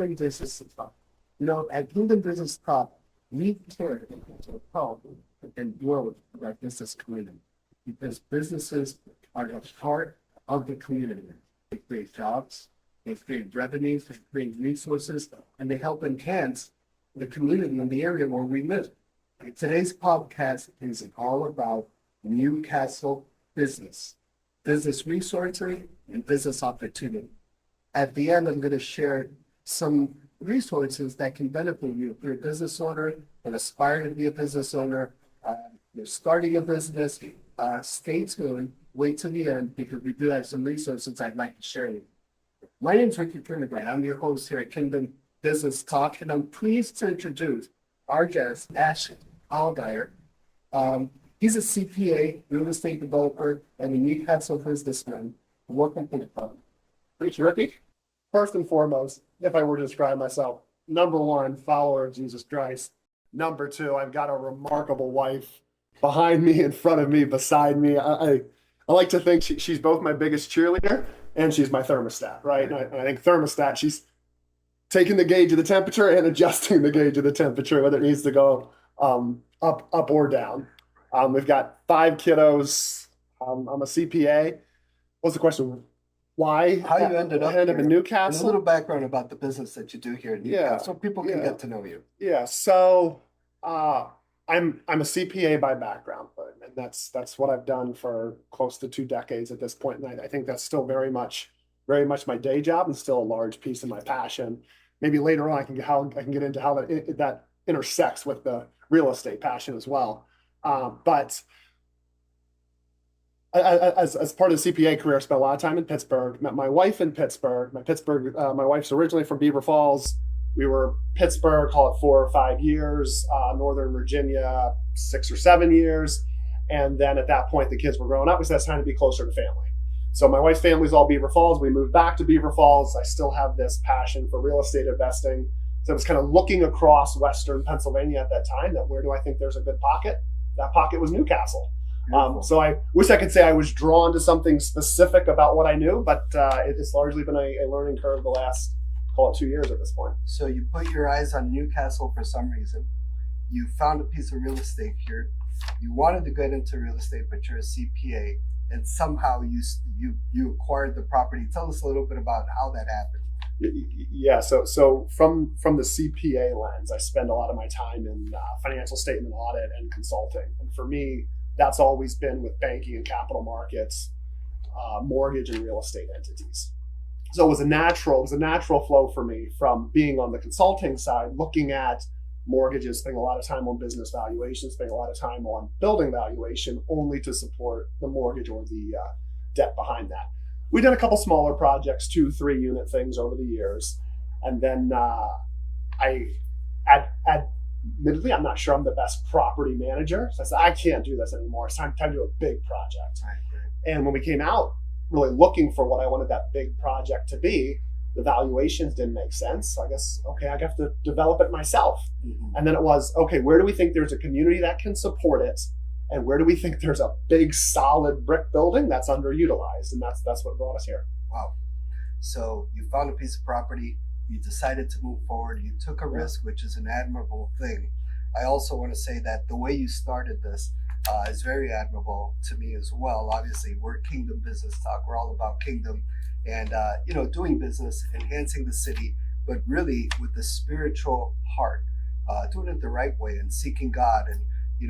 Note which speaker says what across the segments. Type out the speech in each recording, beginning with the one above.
Speaker 1: Kingdom Business Talk. At Kingdom Business Talk, we care to help and grow our business community because businesses are a part of the community. They create jobs, they create revenues, they create resources, and they help enhance the community in the area where we live. Today's podcast is all about Newcastle business resources, and business opportunity. At the end, I'm going to share some resources that can benefit you if you're a business owner and aspire to be a business owner. You're starting a business. Stay tuned. Wait till the end because we do have some resources I'd like to share with you. My name is Ricky Trinidad. I'm your host here at Kingdom Business Talk, and I'm pleased to introduce our guest, Ash Allgyer. He's a CPA, real estate developer, and a Newcastle businessman. Welcome to the club.
Speaker 2: Thanks, Ricky. First and foremost, if I were to describe myself, number one, follower of Jesus Christ. Number two, I've got a remarkable wife behind me, in front of me, beside me. I like to think she's both my biggest cheerleader and she's my thermostat, right? And I think thermostat, she's taking the gauge of the temperature and adjusting the gauge of the temperature, whether it needs to go up or down. We've got 5 kiddos. I'm a CPA. What's the question? Why?
Speaker 1: How you ended up
Speaker 2: in Newcastle?
Speaker 1: And a little background about the business that you do here in Newcastle, so people can get to know you.
Speaker 2: Yeah. So I'm a CPA by background, and that's what I've done for close to 2 decades at this point. And I think that's still very much my day job and still a large piece of my passion. Maybe later on I can get into how that intersects with the real estate passion as well. But as part of the CPA career, I spent a lot of time in Pittsburgh. Met my wife in Pittsburgh. My wife's originally from Beaver Falls. We were Pittsburgh, call it 4 or 5 years. Northern Virginia, 6 or 7 years. And then at that point, the kids were growing up. We said it's time to be closer to family. So my wife's family's all Beaver Falls. We moved back to Beaver Falls. I still have this passion for real estate investing. So I was kind of looking across Western Pennsylvania at that time, that where do I think there's a good pocket? That pocket was Newcastle. So I wish I could say I was drawn to something specific about what I knew, but it's largely been a learning curve the last, call it 2 years at this point.
Speaker 1: So you put your eyes on Newcastle for some reason. You found a piece of real estate here. You wanted to get into real estate, but you're a CPA, and somehow you acquired the property. Tell us a little bit about how that happened.
Speaker 2: Yeah, so from the CPA lens, I spend a lot of my time in financial statement audit and consulting. And for me, that's always been with banking and capital markets, mortgage and real estate entities. So it was a natural flow for me from being on the consulting side, looking at mortgages, spending a lot of time on business valuation, spending a lot of time on building valuation, only to support the mortgage or the debt behind that. We did a couple smaller projects, 2-3 unit things over the years. And then admittedly, I'm not sure I'm the best property manager. So I said, I can't do this anymore. It's time to do a big project. Right. And when we came out really looking for what I wanted that big project to be, the valuations didn't make sense. So I guess, okay, I have to develop it myself. Mm-hmm. And then it was, okay, where do we think there's a community that can support it? And where do we think there's a big, solid brick building that's underutilized? And that's what brought us here.
Speaker 1: Wow. So you found a piece of property, you decided to move forward, you took a risk, which is an admirable thing. I also want to say that the way you started this is very admirable to me as well. Obviously, we're Kingdom Business Talk. We're all about Kingdom and, doing business, enhancing the city, but really with the spiritual heart, doing it the right way and seeking God. And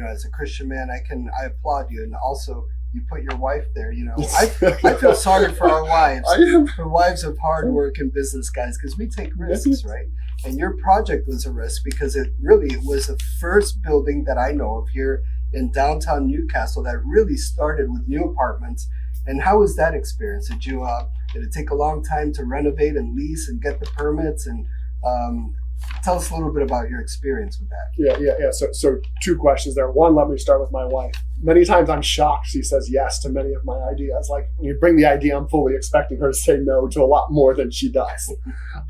Speaker 1: as a Christian man, I applaud you. And also, you put your wife there. I feel sorry for our wives, for wives of hard work and business guys, because we take risks, right? And your project was a risk because it was the first building that I know of here in downtown Newcastle that really started with new apartments. And how was that experience? Did it take a long time to renovate and lease and get the permits? And tell us a little bit about your experience with that.
Speaker 2: Yeah. So 2 questions there. One, let me start with my wife. Many times I'm shocked she says yes to many of my ideas. Like when you bring the idea, I'm fully expecting her to say no to a lot more than she does.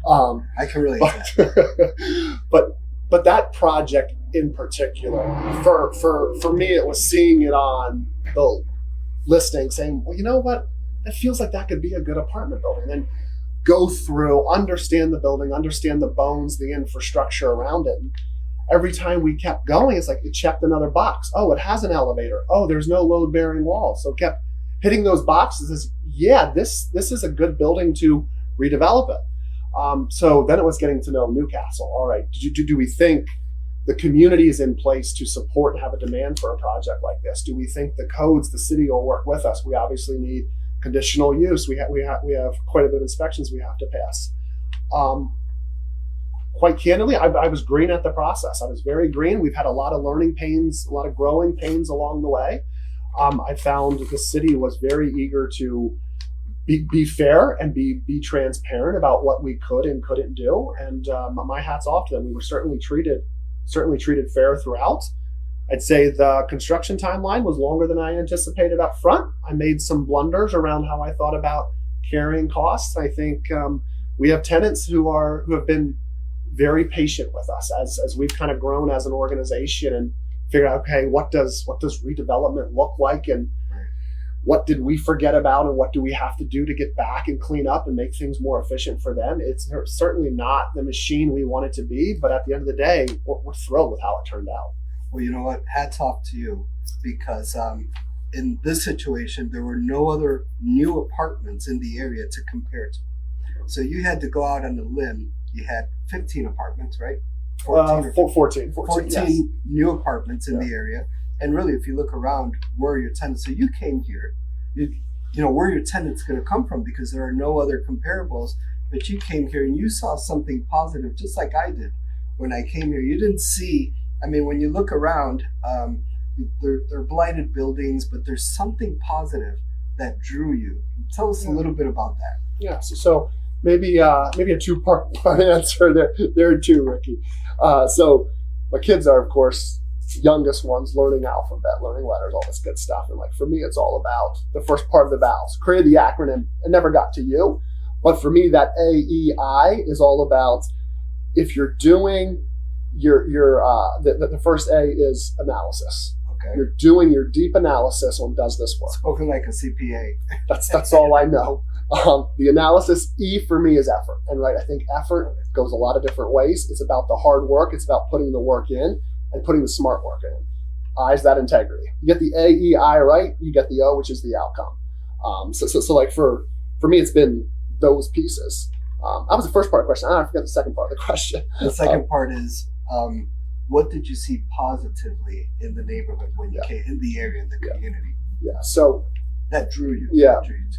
Speaker 1: I can relate to that.
Speaker 2: But that project in particular, for me, it was seeing it on the listing, saying, well, you know what? It feels like that could be a good apartment building. And go through, understand the building, understand the bones, the infrastructure around it. And every time we kept going, it's like it checked another box. Oh, it has an elevator. Oh, there's no load bearing walls. So kept hitting those boxes as, yeah, this is a good building to redevelop it. So then it was getting to know Newcastle. All right, do we think the community is in place to support and have a demand for a project like this? Do we think the codes, the city will work with us? We obviously need conditional use. We have quite a bit of inspections we have to pass. Quite candidly, I was green at the process. I was very green. We've had a lot of learning pains, a lot of growing pains along the way. I found the city was very eager to be fair and be transparent about what we could and couldn't do. And my hat's off to them. We were certainly treated fair throughout. I'd say the construction timeline was longer than I anticipated up front. I made some blunders around how I thought about carrying costs. I think we have tenants who have been very patient with us as we've kind of grown as an organization and figured out, okay, what does redevelopment look like, and what did we forget about, and what do we have to do to get back and clean up and make things more efficient for them? It's certainly not the machine we want it to be, but at the end of the day, we're thrilled with how it turned out.
Speaker 3: Well, you know what? Hats off to you, because in this situation, there were no other new apartments in the area to compare to. So you had to go out on a limb. You had 15 apartments, right?
Speaker 2: 14 yes.
Speaker 3: New apartments in the area. And really, if you look around, where are your tenants? So you came here, you know, where are your tenants going to come from? Because there are no other comparables. But you came here and you saw something positive, just like I did when I came here. You didn't see, I mean, when you look around, they're blighted buildings, but there's something positive that drew you. Tell us a little bit about that.
Speaker 2: Yeah, so maybe a two-part answer there too, Ricky. So my kids are, of course, youngest ones learning alphabet, learning letters, all this good stuff. And like for me, it's all about the first part of the vowels. Created the acronym. It never got to you, but for me, that AEI is all about if you're doing the first A is analysis.
Speaker 3: Okay.
Speaker 2: You're doing your deep analysis on does this work.
Speaker 3: Spoken like a CPA.
Speaker 2: That's all I know. The analysis, E for me is effort. And right, I think effort goes a lot of different ways. It's about the hard work. It's about putting the work in and putting the smart work in. I is that integrity. You get the AEI right, you get the O, which is the outcome. So like for me, it's been those pieces. That was the first part of the question. I forgot the second part of the question.
Speaker 3: The second part is, what did you see positively in the neighborhood when you came in the area, in the community?
Speaker 2: Yeah. So
Speaker 3: that drew you.
Speaker 2: Yeah.
Speaker 3: That drew you to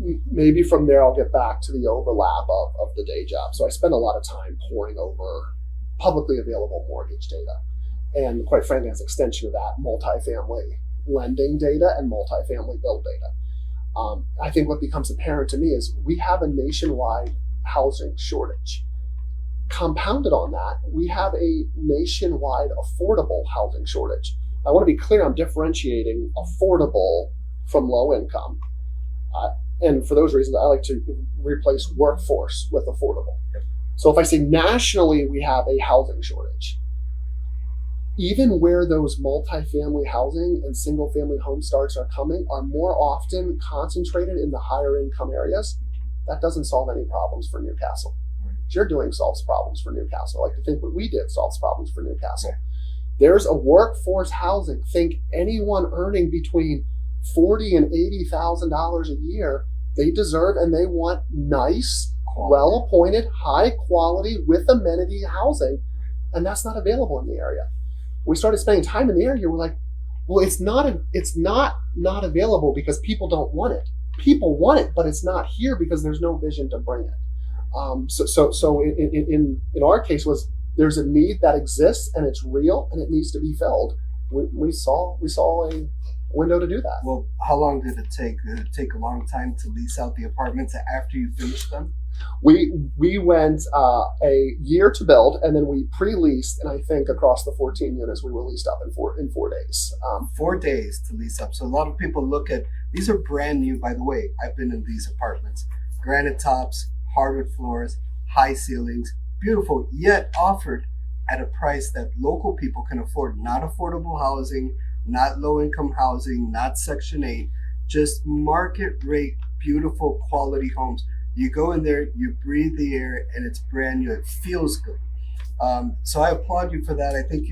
Speaker 3: me.
Speaker 2: Maybe from there, I'll get back to the overlap of the day job. So I spend a lot of time poring over publicly available mortgage data. And quite frankly, as an extension of that, multifamily lending data and multifamily build data. I think what becomes apparent to me is we have a nationwide housing shortage. Compounded on that, we have a nationwide affordable housing shortage. I want to be clear, I'm differentiating affordable from low income. And for those reasons, I like to replace workforce with affordable. So if I say nationally we have a housing shortage, even where those multifamily housing and single family home starts are coming are more often concentrated in the higher income areas. That doesn't solve any problems for Newcastle. What you're doing solves problems for Newcastle. I like to think what we did solves problems for Newcastle. There's a workforce housing. Think anyone earning between $40,000 and $80,000 a year, they deserve and they want nice, well-appointed, high quality with amenity housing, and that's not available in the area. We started spending time in the area. We're like, well, it's not available because people don't want it. People want it, but it's not here because there's no vision to bring it. So in our case was there's a need that exists and it's real and it needs to be filled. We saw a window to do that.
Speaker 3: Well, how long did it take? Did it take a long time to lease out the apartments after you finished them?
Speaker 2: We went a year to build, and then we pre-leased, and I think across the 14 units we were leased up in 4 days.
Speaker 3: 4 days to lease up. So a lot of people look at, these are brand new, by the way. I've been in these apartments. Granite tops, hardwood floors, high ceilings, beautiful, yet offered at a price that local people can afford. Not affordable housing, not low-income housing, not Section 8, just market rate, beautiful quality homes. You go in there, you breathe the air, and it's brand new. It feels good. So I applaud you for that. I think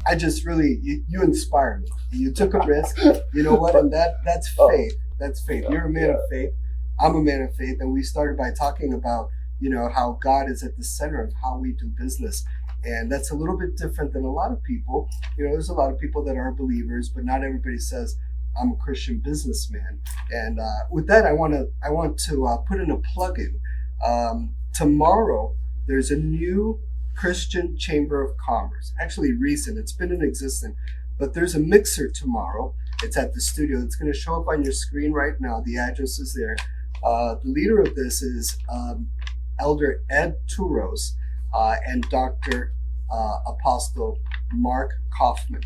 Speaker 3: I just really, you inspire me. You took a risk, you know what? And that's faith. That's faith. You're a man of faith. I'm a man of faith. And we started by talking about, how God is at the center of how we do business. And that's a little bit different than a lot of people. There's a lot of people that are believers, but not everybody says, I'm a Christian businessman. And with that, I want to put in a plug-in. Tomorrow, there's a new Christian Chamber of Commerce. Actually recent, it's been in existence, but there's a mixer tomorrow. It's at the studio. It's going to show up on your screen right now. The address is there. The leader of this is Elder Ed Touros and Dr. Apostle Mark Kaufman.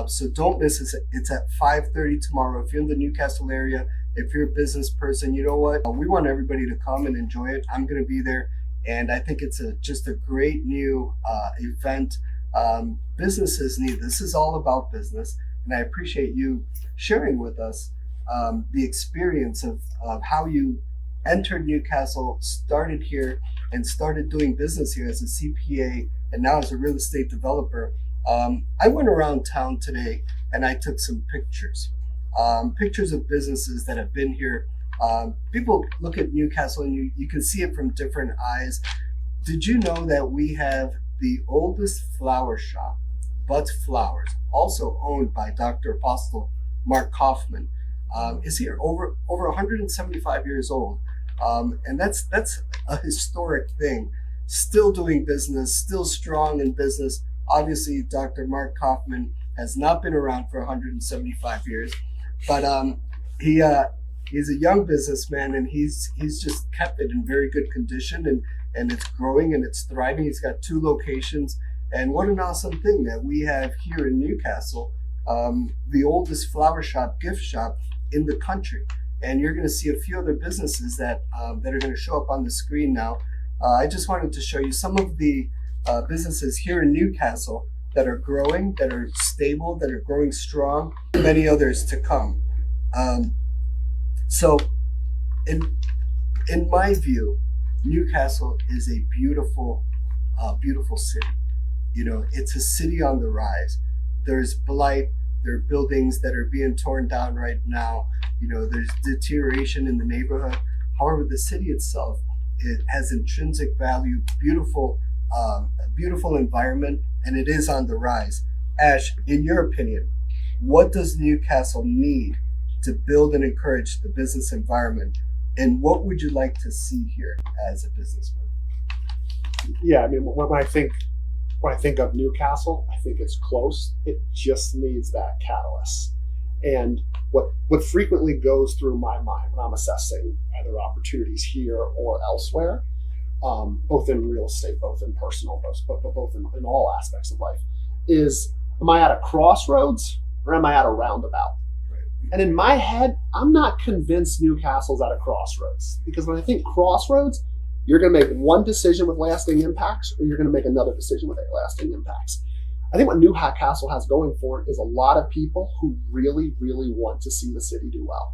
Speaker 3: So don't miss it. It's at 5:30 tomorrow. If you're in the Newcastle area, if you're a business person, you know what? We want everybody to come and enjoy it. I'm going to be there. And I think it's just a great new event. Businesses need this. Is all about business. And I appreciate you sharing with us the experience of how you entered Newcastle, started here, and started doing business here as a CPA, and now as a real estate developer. I went around town today and I took some pictures. Pictures of businesses that have been here. People look at Newcastle and you can see it from different eyes. Did you know that we have the oldest flower shop, Butts Flowers, also owned by Dr. Apostle Mark Kaufman, is here over 175 years old. And that's a historic thing. Still doing business, still strong in business. Obviously, Dr. Mark Kaufman has not been around for 175 years, but he's a young businessman, and he's just kept it in very good condition, and it's growing and it's thriving. He's got 2 locations, and what an awesome thing that we have here in Newcastle, the oldest flower shop, gift shop in the country. And you're going to see a few other businesses that are going to show up on the screen now. I just wanted to show you some of the businesses here in Newcastle that are growing, that are stable, that are growing strong, many others to come. So in my view, Newcastle is a beautiful city. It's a city on the rise. There's blight. There are buildings that are being torn down right now. There's deterioration in the neighborhood. However, the city itself, it has intrinsic value, beautiful environment, and it is on the rise. Ash, in your opinion, what does Newcastle need to build and encourage the business environment, and what would you like to see here as a businessman?
Speaker 2: Yeah, I mean, when I think of Newcastle, I think it's close. It just needs that catalyst. And what frequently goes through my mind when I'm assessing either opportunities here or elsewhere, both in real estate, both in personal, both in all aspects of life, is, am I at a crossroads or am I at a roundabout? And in my head, I'm not convinced Newcastle's at a crossroads, because when I think crossroads, you're going to make one decision with lasting impacts, or you're going to make another decision with lasting impacts. I think what Newcastle has going for it is a lot of people who really, really want to see the city do well.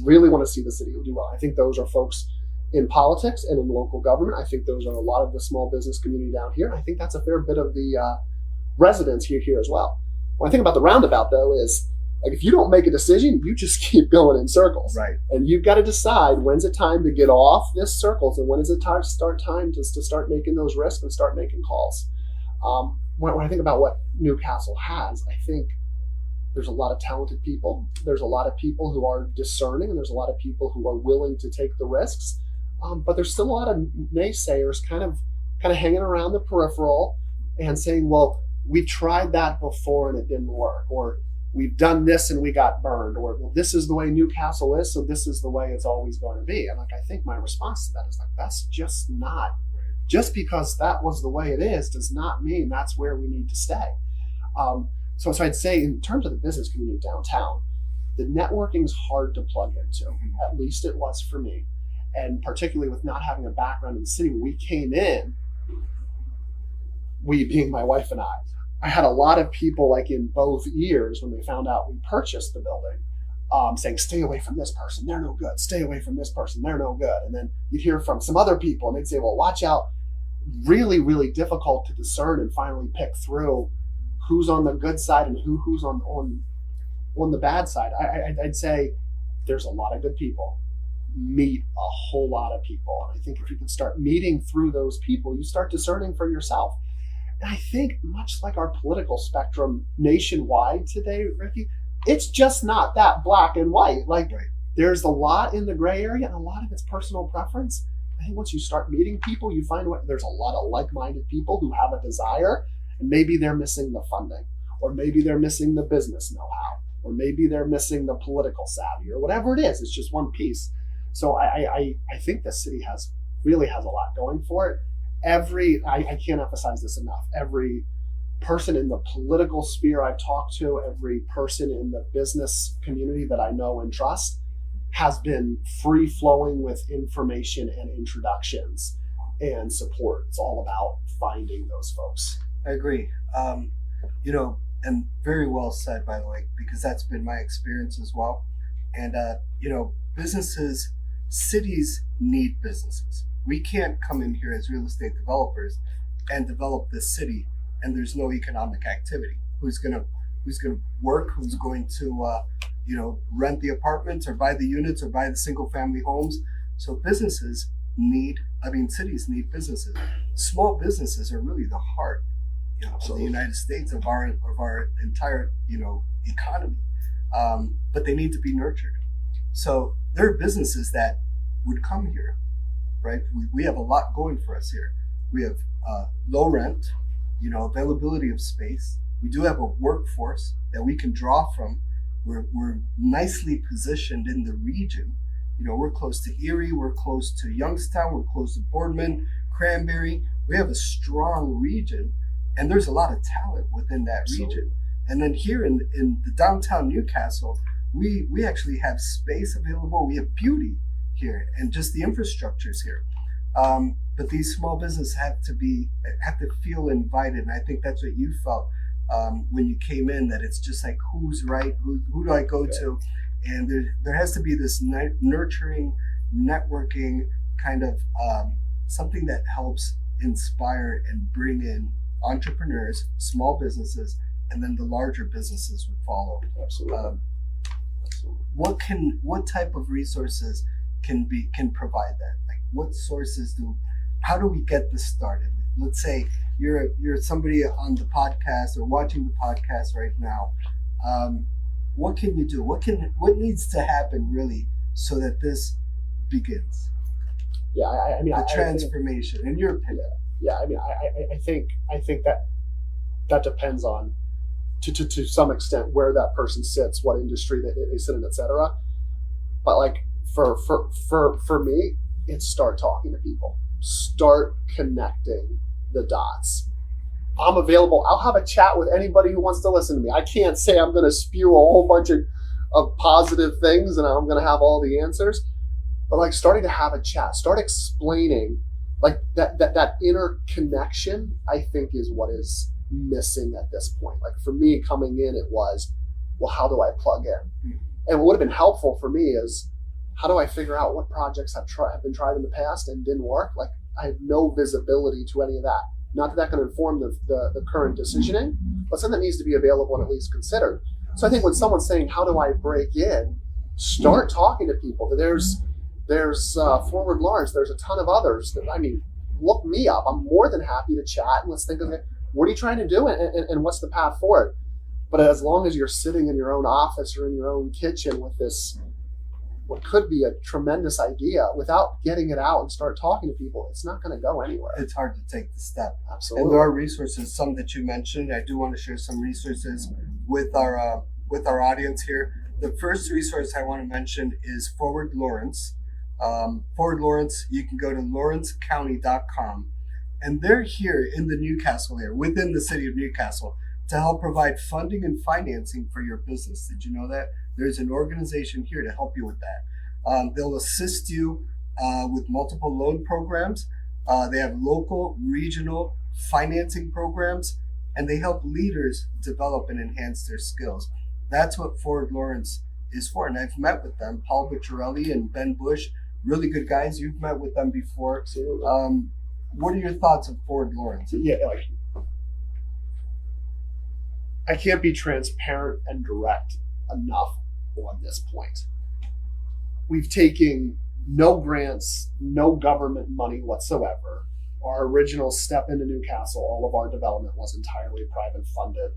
Speaker 2: Really want to see the city do well. I think those are folks in politics and in local government. I think those are a lot of the small business community down here. I think that's a fair bit of the residents here as well. When I think about the roundabout, though, is like, if you don't make a decision, you just keep going in circles.
Speaker 3: Right.
Speaker 2: And you've got to decide, when's it time to get off this circles, and when is it time to start making those risks and start making calls. When I think about what Newcastle has, I think there's a lot of talented people. There's a lot of people who are discerning, and there's a lot of people who are willing to take the risks. But there's still a lot of naysayers kind of hanging around the peripheral and saying, well, we tried that before and it didn't work, or we've done this and we got burned, or, well, this is the way Newcastle is, so this is the way it's always going to be. And I think my response to that is that's just not. Just because that was the way it is does not mean that's where we need to stay. So I'd say, in terms of the business community downtown, the networking is hard to plug into. At least it was for me. And particularly with not having a background in the city, when we came in, we being my wife and I had a lot of people, like in both years, when they found out we purchased the building, saying, stay away from this person, they're no good. Stay away from this person, they're no good. And then you'd hear from some other people and they'd say, well, watch out. Really, really difficult to discern and finally pick through who's on the good side and who's on the bad side. I'd say there's a lot of good people. Meet a whole lot of people. And I think if you can start meeting through those people, you start discerning for yourself. And I think much like our political spectrum nationwide today, Ricky, it's just not that black and white. Like there's a lot in the gray area and a lot of it's personal preference. I think once you start meeting people, you find there's a lot of like-minded people who have a desire, and maybe they're missing the funding, or maybe they're missing the business know-how, or maybe they're missing the political savvy, or whatever it is. It's just one piece. So I think the city really has a lot going for it. I can't emphasize this enough. Every person in the political sphere I've talked to, every person in the business community that I know and trust has been free flowing with information and introductions and support. It's all about finding those folks.
Speaker 3: I agree. And very well said, by the way, because that's been my experience as well. And, cities need businesses. We can't come in here as real estate developers and develop this city and there's no economic activity. Who's gonna work? Who's going to rent the apartments or buy the units or buy the single family homes? So cities need businesses. Small businesses are really the heart of the United States, of our entire economy. But they need to be nurtured. So there are businesses that would come here, right? We have a lot going for us here. We have low rent, availability of space. We do have a workforce that we can draw from. We're nicely positioned in the region. We're close to Erie, we're close to Youngstown, we're close to Boardman, Cranberry. We have a strong region, and there's a lot of talent within that region. And then here in the downtown Newcastle, we actually have space available. We have beauty here, and just the infrastructure's here. But these small businesses have to feel invited, and I think that's what you felt when you came in. That it's just like, who's right? Who do I go to? And there has to be this nurturing, networking kind of something that helps inspire and bring in entrepreneurs, small businesses, and then the larger businesses would follow.
Speaker 2: Absolutely.
Speaker 3: What type of resources can provide that? Like, what sources how do we get this started? Let's say you're somebody on the podcast or watching the podcast right now. What can you do? What needs to happen really so that this begins?
Speaker 2: Yeah, I mean,
Speaker 3: the transformation, in your opinion.
Speaker 2: Yeah, I mean, I think that depends on to some extent where that person sits, what industry they sit in, etc. But like for me, it's start talking to people, start connecting the dots. I'm available. I'll have a chat with anybody who wants to listen to me. I can't say I'm going to spew a whole bunch of positive things and I'm going to have all the answers, but like starting to have a chat, start explaining like that inner connection, I think is what is missing at this point. Like for me coming in, it was, well, how do I plug in? And what would have been helpful for me is, how do I figure out what projects have been tried in the past and didn't work? Like I have no visibility to any of that. Not that can inform the current decisioning, but something that needs to be available and at least considered. So I think when someone's saying, how do I break in? Start talking to people. There's Forward Lawrence. There's a ton of others. Look me up. I'm more than happy to chat and let's think of it. What are you trying to do and what's the path forward? But as long as you're sitting in your own office or in your own kitchen with this, what could be a tremendous idea, without getting it out and start talking to people, it's not going to go anywhere.
Speaker 3: It's hard to take the step.
Speaker 2: Absolutely.
Speaker 3: And there are resources, some that you mentioned. I do want to share some resources with our audience here. The first resource I want to mention is Forward Lawrence. Forward Lawrence, you can go to lawrencecounty.com. And they're here in the Newcastle area, within the city of Newcastle, to help provide funding and financing for your business. Did you know that? There's an organization here to help you with that. They'll assist you with multiple loan programs. They have local, regional financing programs, and they help leaders develop and enhance their skills. That's what Forward Lawrence is for. And I've met with them, Paul Bicciarelli and Ben Bush, really good guys. You've met with them before. What are your thoughts of Forward Lawrence?
Speaker 2: Yeah, like I can't be transparent and direct enough on this point. We've taken no grants, no government money whatsoever. Our original step into Newcastle, all of our development was entirely private funded.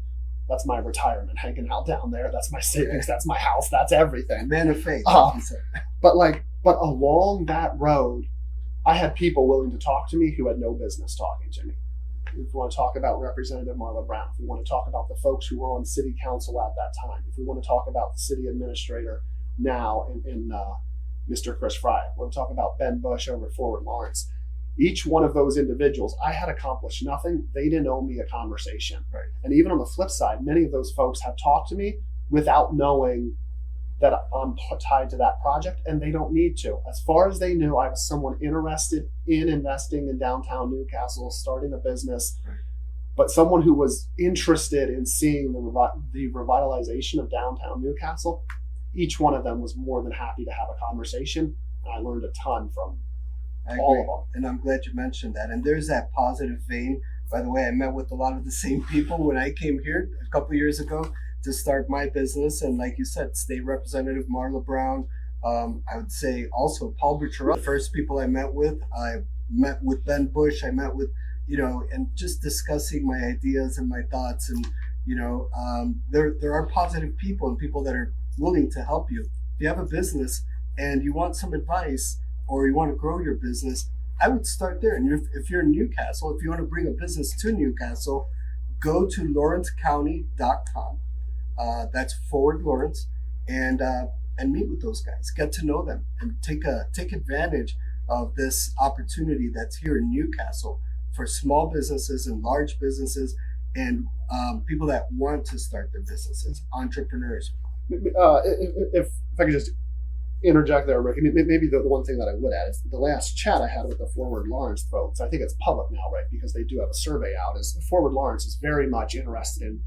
Speaker 2: That's my retirement hanging out down there. That's my savings. That's my house. That's everything.
Speaker 3: Man of faith, like you said.
Speaker 2: But along that road, I had people willing to talk to me who had no business talking to me. If we want to talk about Representative Marla Brown, if we want to talk about the folks who were on city council at that time, if we want to talk about the city administrator now in Mr. Chris Fry, we want to talk about Ben Bush over at Forward Lawrence. Each one of those individuals, I had accomplished nothing. They didn't owe me a conversation.
Speaker 3: Right.
Speaker 2: And even on the flip side, many of those folks have talked to me without knowing that I'm tied to that project, and they don't need to. As far as they knew, I was someone interested in investing in downtown Newcastle, starting a business,
Speaker 3: Right.
Speaker 2: but someone who was interested in seeing the revitalization of downtown Newcastle. Each one of them was more than happy to have a conversation, and I learned a ton from
Speaker 3: I
Speaker 2: all
Speaker 3: agree.
Speaker 2: of them.
Speaker 3: And I'm glad you mentioned that. And there's that positive vein. By the way, I met with a lot of the same people when I came here a couple of years ago to start my business. And like you said, State Representative Marla Brown, I would say also Paul Bicciarelli. The first people I met with Ben Bush. I met with, and just discussing my ideas and my thoughts. And, there are positive people and people that are willing to help you. If you have a business and you want some advice or you want to grow your business, I would start there. And if you're in Newcastle, if you want to bring a business to Newcastle, go to lawrencecounty.com. That's Forward Lawrence, and meet with those guys. Get to know them and take advantage of this opportunity that's here in Newcastle for small businesses and large businesses and people that want to start their businesses, entrepreneurs.
Speaker 2: If I could just interject there, Rick, maybe the one thing that I would add is the last chat I had with the Forward Lawrence folks. I think it's public now, right? Because they do have a survey out. Is Forward Lawrence is very much interested in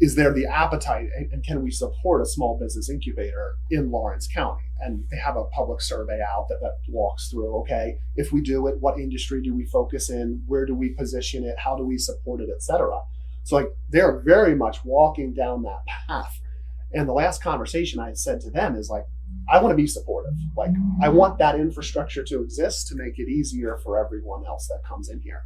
Speaker 2: is there the appetite and can we support a small business incubator in Lawrence County? And they have a public survey out that walks through, okay, if we do it, what industry do we focus in? Where do we position it? How do we support it, et cetera? So they're very much walking down that path. And the last conversation I had said to them is I want to be supportive. I want that infrastructure to exist to make it easier for everyone else that comes in here.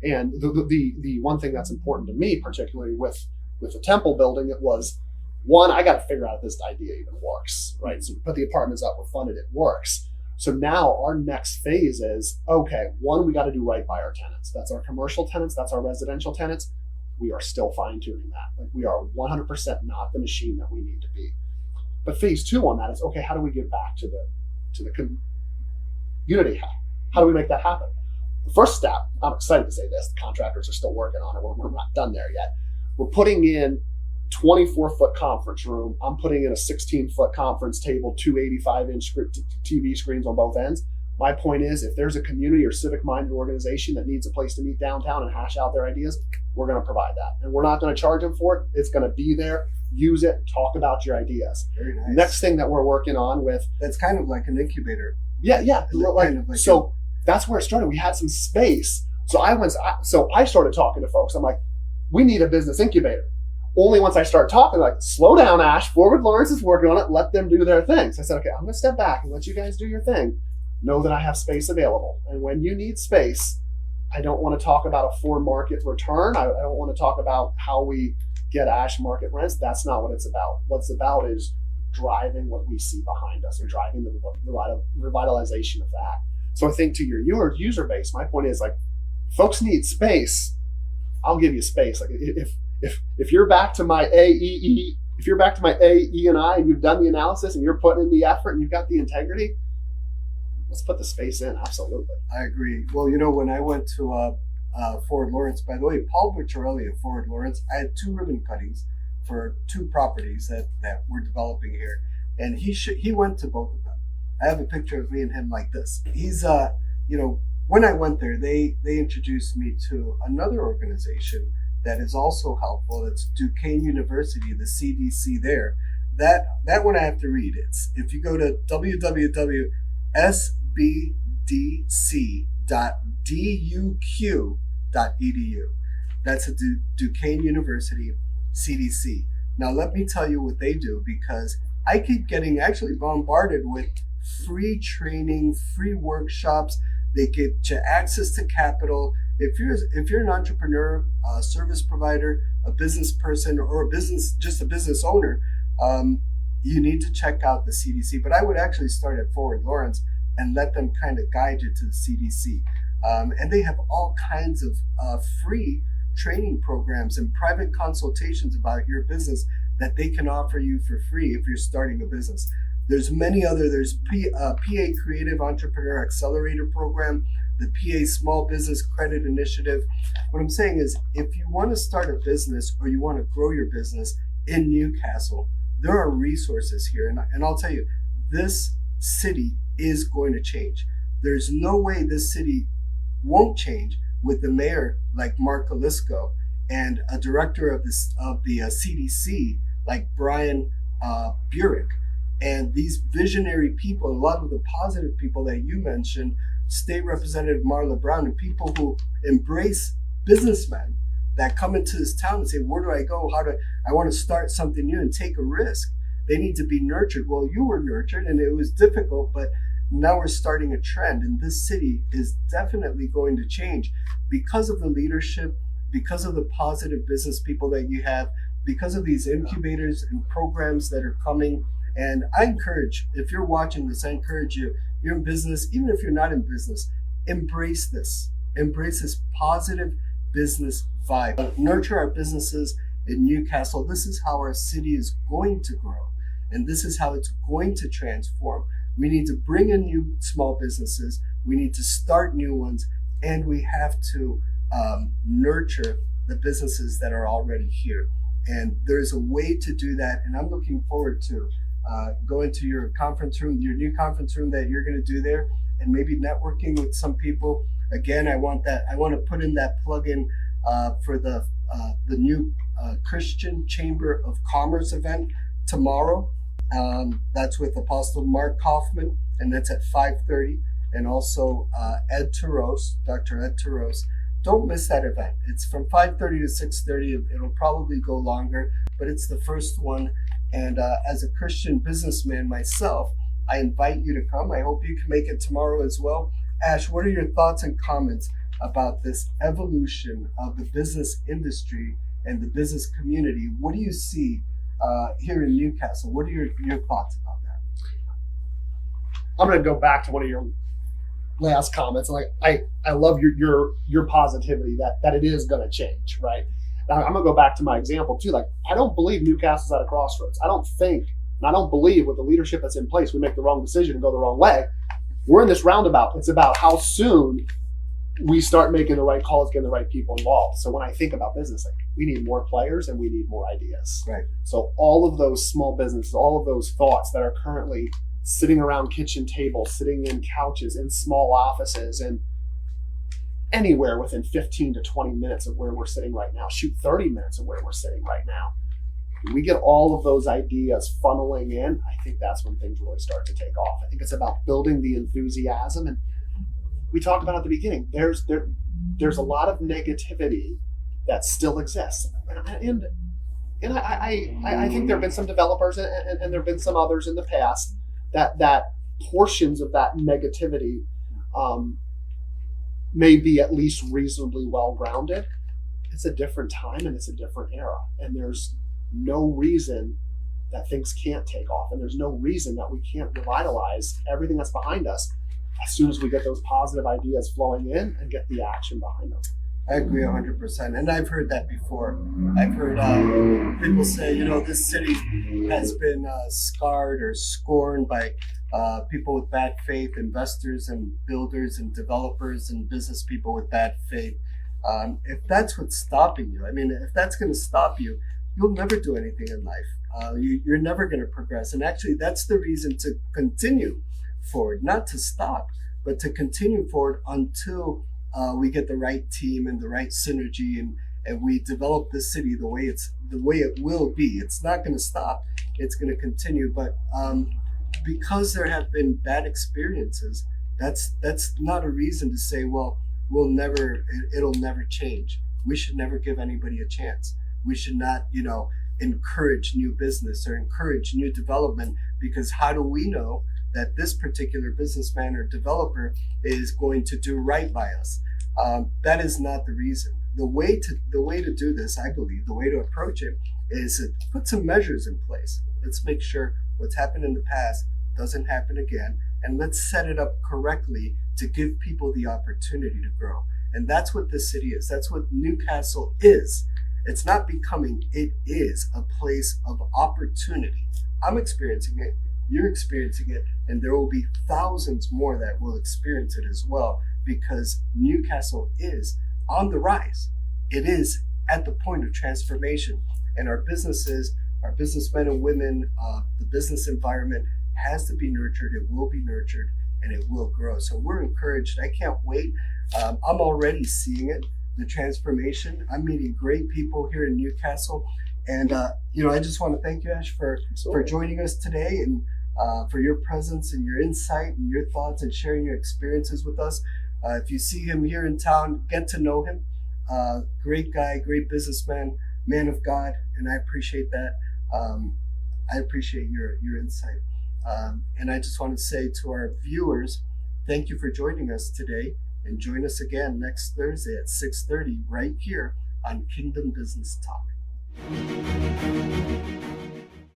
Speaker 2: And the one thing that's important to me, particularly with the Temple building, it was, one, I got to figure out if this idea even works, right? So we put the apartments up, we're funded, it works. So now our next phase is, okay, one, we got to do right by our tenants. That's our commercial tenants, that's our residential tenants. We are still fine-tuning that. We are 100% not the machine that we need to be. But phase two on that is, okay, how do we give back to the community? How do we make that happen? The first step, I'm excited to say this, the contractors are still working on it. We're not done there yet. We're putting in 24-foot conference room. I'm putting in a 16-foot conference table, 285-inch TV screens on both ends. My point is, if there's a community or civic-minded organization that needs a place to meet downtown and hash out their ideas, we're going to provide that. And we're not going to charge them for it. It's going to be there. Use it. Talk about your ideas. Very nice. Next thing that we're working on with...
Speaker 3: That's kind of like an incubator.
Speaker 2: Yeah. So that's where it started. We had some space. So I started talking to folks. I'm like, we need a business incubator. Only once I start talking, slow down, Ash. Forward Lawrence is working on it. Let them do their thing. So I said, okay, I'm going to step back and let you guys do your thing. Know that I have space available. And when you need space, I don't want to talk about a for market return. I don't want to talk about how we get Ash market rents. That's not what it's about. What it's about is driving what we see behind us and driving the revitalization of that. So I think to your user base, my point is folks need space. I'll give you space. If you're back to my AEE, if you're back to my A, E, and I, and you've done the analysis and you're putting in the effort and you've got the integrity, let's put the space in. Absolutely.
Speaker 3: I agree. Well, when I went to Forward Lawrence, by the way, Paul Bicciarelli of Forward Lawrence, I had 2 ribbon cuttings for 2 properties that we're developing here. And he went to both of them. I have a picture of me and him like this. He's, when I went there, they introduced me to another organization that is also helpful. It's Duquesne University, the CDC there. that one I have to read. It's if you go to www.sbdc.duq.edu. That's a Duquesne University CDC. Now let me tell you what they do, because I keep getting actually bombarded with free training, free workshops. They get you access to capital. If you're an entrepreneur, a service provider, a business person, or just a business owner, you need to check out the CDC. But I would actually start at Forward Lawrence and let them kind of guide you to the CDC. And they have all kinds of free training programs and private consultations about your business that they can offer you for free if you're starting a business. There's PA Creative Entrepreneur Accelerator Program, the PA Small Business Credit Initiative. What I'm saying is, if you want to start a business or you want to grow your business in Newcastle, there are resources here. And I'll tell you, this city is going to change. There's no way this city won't change with the mayor like Mark Alisco and a director of the CDC like Brian Burek. And these visionary people, a lot of the positive people that you mentioned, State Representative Marla Brown, and people who embrace businessmen that come into this town and say, where do I go? I want to start something new and take a risk. They need to be nurtured. Well, you were nurtured and it was difficult, but now we're starting a trend, and this city is definitely going to change because of the leadership, because of the positive business people that you have, because of these incubators and programs that are coming. And I encourage, if you're watching this, I encourage you, you're in business, even if you're not in business, embrace this positive business vibe. Nurture our businesses in Newcastle. This is how our city is going to grow, and this is how it's going to transform. We need to bring in new small businesses, we need to start new ones, and we have to nurture the businesses that are already here. And there's a way to do that, and I'm looking forward to going to your conference room, your new conference room that you're going to do there, and maybe networking with some people. Again, I want to put in that plug-in for the new Christian Chamber of Commerce event tomorrow. That's with Apostle Mark Kaufman, and that's at 5:30. And also Dr. Ed Turos. Don't miss that event. It's from 5:30 to 6:30. It'll probably go longer, but it's the first one. And as a Christian businessman myself, I invite you to come. I hope you can make it tomorrow as well. Ash, what are your thoughts and comments about this evolution of the business industry and the business community? What do you see here in Newcastle? What are your thoughts about that?
Speaker 2: I'm going to go back to one of your last comments. Like I love your positivity that it is going to change, right? Now, I'm going to go back to my example too. Like, I don't believe Newcastle's at a crossroads. I don't believe with the leadership that's in place, we make the wrong decision and go the wrong way. We're in this roundabout. It's about how soon we start making the right calls, getting the right people involved. So when I think about business, like, we need more players and we need more ideas.
Speaker 3: Right.
Speaker 2: So all of those small businesses, all of those thoughts that are currently sitting around kitchen tables, sitting in couches, in small offices, and anywhere within 15 to 20 minutes of where we're sitting right now, shoot 30 minutes of where we're sitting right now. When we get all of those ideas funneling in, I think that's when things really start to take off. I think it's about building the enthusiasm. And we talked about at the beginning, there's a lot of negativity that still exists. And I think there have been some developers and there have been some others in the past that portions of that negativity may be at least reasonably well grounded. It's a different time and it's a different era. And there's no reason that things can't take off. And there's no reason that we can't revitalize everything that's behind us as soon as we get those positive ideas flowing in and get the action behind them.
Speaker 3: I agree 100%. And I've heard that before. I've heard people say, this city has been scarred or scorned by people with bad faith, investors and builders and developers and business people with bad faith. If that's what's stopping you, if that's going to stop you, you'll never do anything in life. You're never going to progress. And actually, that's the reason to continue forward, not to stop, but to continue forward until we get the right team and the right synergy, and we develop this city the way it will be. It's not going to stop. it's going to continue. But because there have been bad experiences, that's not a reason to say, well, it'll never change. We should never give anybody a chance. We should not, encourage new business or encourage new development, because how do we know that this particular businessman or developer is going to do right by us? That is not the reason. The way to do this, I believe, the way to approach it is to put some measures in place. Let's make sure what's happened in the past doesn't happen again, and let's set it up correctly to give people the opportunity to grow. And that's what this city is. That's what Newcastle is. It's not becoming, it is a place of opportunity. I'm experiencing it, you're experiencing it, and there will be thousands more that will experience it as well, because Newcastle is on the rise. It is at the point of transformation, and our businesses, our businessmen and women, the business environment has to be nurtured. It will be nurtured, and it will grow. So we're encouraged. I can't wait. I'm already seeing it, the transformation. I'm meeting great people here in Newcastle, and I just want to thank you, Ash, for joining us today, and for your presence and your insight and your thoughts and sharing your experiences with us. If you see him here in town, get to know him. Great guy, great businessman, man of God, and I appreciate that. I appreciate your insight. And I just want to say to our viewers, thank you for joining us today, and join us again next Thursday at 6:30 right here on Kingdom Business Talk.